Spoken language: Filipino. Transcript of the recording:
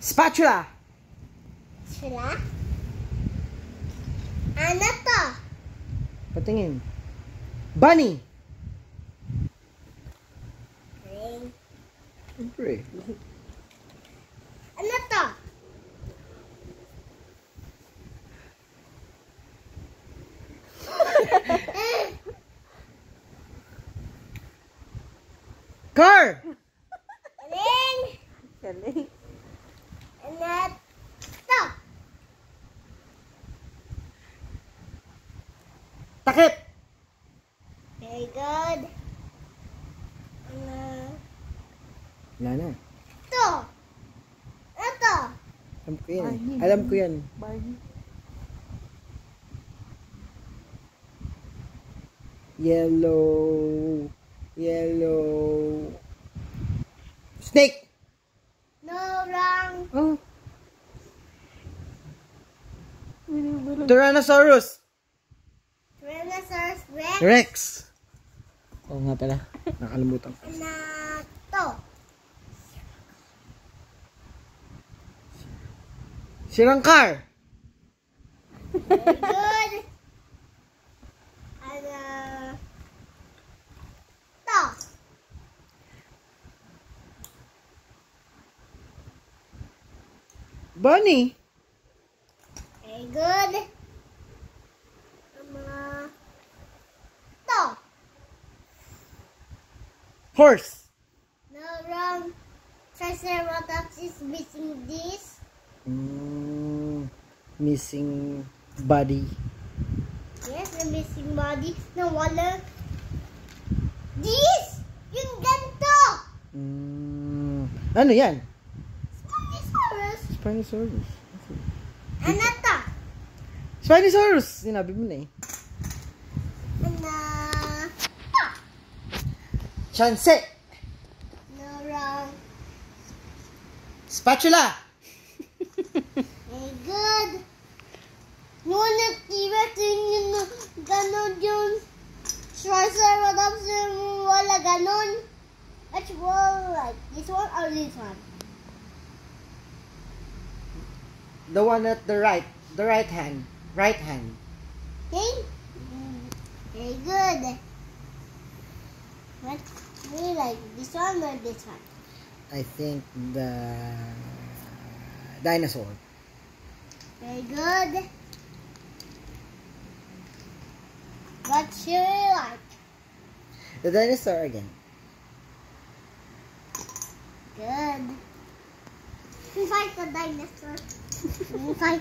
Spatula. Sila? Ano to? Patingin. Bunny. Ring. Siyempre. Ano to? Car. Ring. Galing. Ano to? Takip. Very good. Ano Wala na. to? Ano to? Alam ko yan. Bunny. Alam ko yan. Barney. Yellow. Yellow. Snake. No, wrong. Oh. Tyrannosaurus. Tyrannosaurus Rex. Rex. Oo nga pala. Nakalimutan ko. Ano to? Sirang car. Very good. Ano to? Bunny. Very good. To? Horse. No, wrong. Triceratops is missing this. Missing body. Yes, the missing body. No, wala. This! Yung ganito! Ano yan? Spinosaurus. Spinosaurus. Ano to? Spinosaurus! Sinabi mo na eh. Ano to? Chance. No, wrong. Spatula. Very good. Ngunit T-Rex yung ganon yung Triceratops yung wala ganon. Which one, like this one or this one? The one at the right. The right hand. Right hand. Okay? Very good. What do you like? This one or this one? I think the dinosaur. Very good. What should you like? The dinosaur again. Good. We fight the dinosaur. We fight.